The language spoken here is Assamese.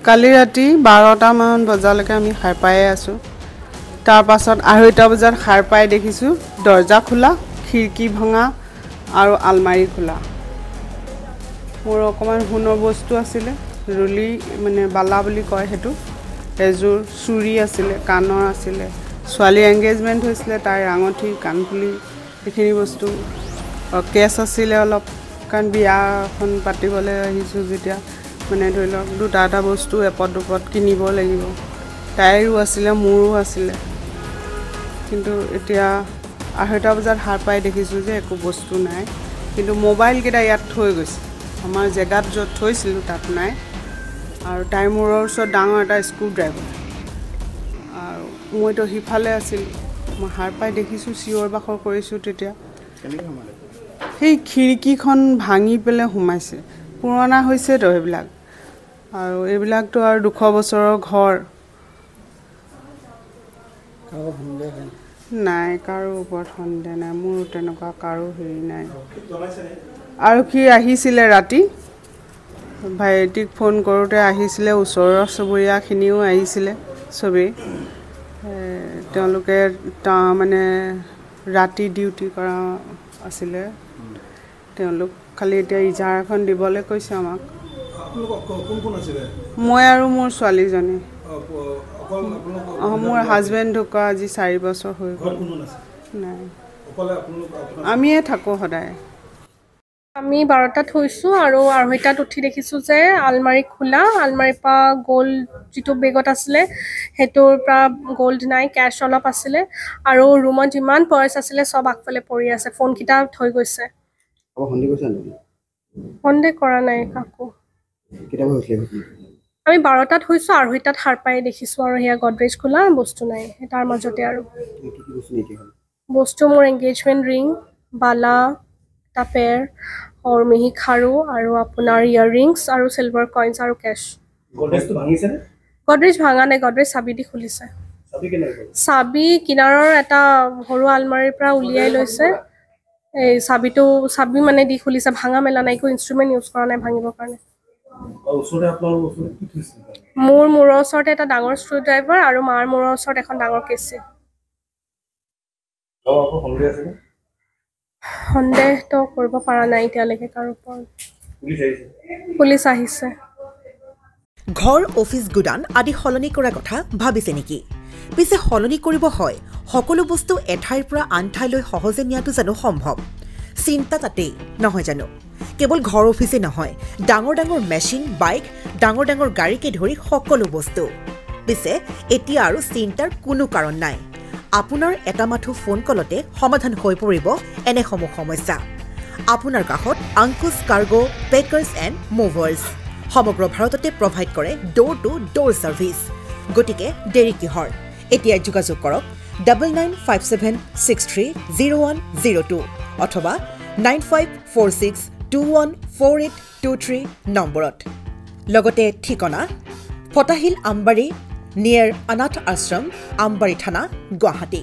কালি ৰাতি 12টা মান বজালৈকে আমি খাৰ পাই আছো তাৰ পাছত 2:30 বজাত খাৰ পাই দেখিছো দৰ্জা খোলা খিৰকি ভঙা আৰু আলমাৰি খোলা মোৰ অকমান সোণৰ বস্তু আছিল ৰুলি মানে বালা বুলি কয় হেতু এজোৰ চুৰি আছিল কানৰ আছিল ছোৱালী এংগেজমেন্ট হৈছিল তাৰ আঙঠি কানফুলি এখিনি বস্তু কেছ আছিল অলপ কান বিয়াখন পাতিবলৈ আহিছো যেতিয়া মানে ধৰি লওক দুটা বস্তু এপদ দুপদ কিনিব লাগিব তাইৰো আছিল মোৰো আছিল কিন্তু এতিয়া 2:30 বজাত হার পাই দেখিছো যে একো বস্তু নাই কিন্তু মোবাইল কেটা ইয়াত থৈ গৈছে আমাৰ জেগাত য'ত থৈছিল তাত নাই আৰু টাইমৰ ওচৰত ডাঙৰ এটা স্ক্ৰু ড্ৰাইভাৰ আৰু মইতো হিফালে আছিল মই হাৰ পাই দেখিছো চিঞৰ বাখৰ কৰিছো তেতিয়া সেই খিৰকিখন ভাঙি পেলে সোমাইছে পুৰণা হৈছে তো এইবিলাক আৰু এইবিলাকতো আৰু 200 বছৰৰ ঘৰ নাই কাৰো ওপৰত সন্দেহ নাই মোৰ তেনেকুৱা কাৰো হেৰি নাই আৰু কি আহিছিল ৰাতি ভাইটিক ফোন কৰোতে আহিছিল ওচৰৰ সবৰীয়া খিনিও আহিছিল সবে তেওঁলোকে মানে ৰাতি ডিউটি কৰা আছিল তেওঁলোক খালি এতিয়া ইজাৰ এখন দিবলৈ কৈছে আমাক মই আৰু মোৰ ছোৱালীজনী মোৰ হাজবেণ্ড ঢুকা আজি 4 বছৰ হৈ গ'ল নাই আমিয়ে থাকো সদায় আমি 12টাত হৈছো আৰু 2:30টাত উঠি দেখিছো যে আলমাৰি খোলা আলমাৰিৰ পৰা গোল্ড যিটো বেগত আছিল হেটোৰ পৰা গোল্ড নাই ক্যাশ অলপ আছিল আৰু ৰুমত যিমান পাৰ্স আছিল সব আগফালে পৰি আছে ফোন কিটা থৈ গৈছে সন্দেহ কৰা নাই কাকো আমি 12টাত হৈছো 2:30টাত হাৰ পাই দেখিছো আৰু হেয়া গডৰেজ খোলা বস্তু নাই তাৰ মাজতে আৰু বস্তু মোৰ এংগেজমেন্ট ৰিং বালা টাপেৰ और मेही खारू আৰু আপোনাৰ ইয়াৰিংস আৰু সিলভাৰ কইনস আৰু ক্যাশ গডৰেজটো ভাঙিছে নে গডৰেজ ভাঙা নাই গডৰেজ চাবি দি খুলিছে চাবি কিনাৰৰ এটা সৰু আলমাৰিৰ পৰা উলিয়াই লৈছে এই চাবি মানে দি খুলিছে ভাঙা মেলা নাই কো ইনস্ট্ৰুমেন্ট ইউজ কৰা নাই ভাঙিবৰ কাৰণে ওচৰতে আপোনাৰ ওচৰত কি থৈছে মোৰ মূৰৰ ওচৰতে এটা ডাঙৰ স্ক্ৰু ড্ৰাইভাৰ আৰু মাৰ মূৰৰ ওচৰত এখন ডাঙৰ কেছি আকৌ সন্দেহ আছে সন্দেহ তো কৰিব পৰা নাই এতিয়ালৈকে কাৰো ওপৰত পুলিচ আহিছে ঘৰ অফিস গুদান আদি হলনি কৰা কথা ভাবিছে নেকি পিছে হলনি কৰিব হয় সকলো বস্তু এঠাইৰ পৰা আন ঠাইলৈ সহজে নিয়াটো জানো সম্ভৱ চিন্তা তাতেই নহয় জানো কেৱল ঘৰ অফিসে নহয় ডাঙৰ ডাঙৰ মেচিন বাইক ডাঙৰ ডাঙৰ গাড়ীকে ধৰি সকলো বস্তু পিছে এতিয়া আৰু চিন্তাৰ কোনো কাৰণ নাই আপোনাৰ এটা মাথো ফোন কলতে সমাধান হৈ পৰিব এনে সমস্যা আপোনাৰ কাষত আংকুশ কাৰ্গো পেকাৰ্ছ এণ্ড মুভাৰ্ছ সমগ্ৰ ভাৰততে প্ৰভাইড কৰে ডোৰ টু ডোৰ সাৰ্ভিস গতিকে দেৰি কিহৰ এতিয়া যোগাযোগ কৰক 9957630102 অথবা 9546214823 নম্বৰত লগতে ঠিকনা ফটাহিল আমবাৰী নিয়াৰ অনাথ আশ্ৰম আমবাৰী থানা গুৱাহাটী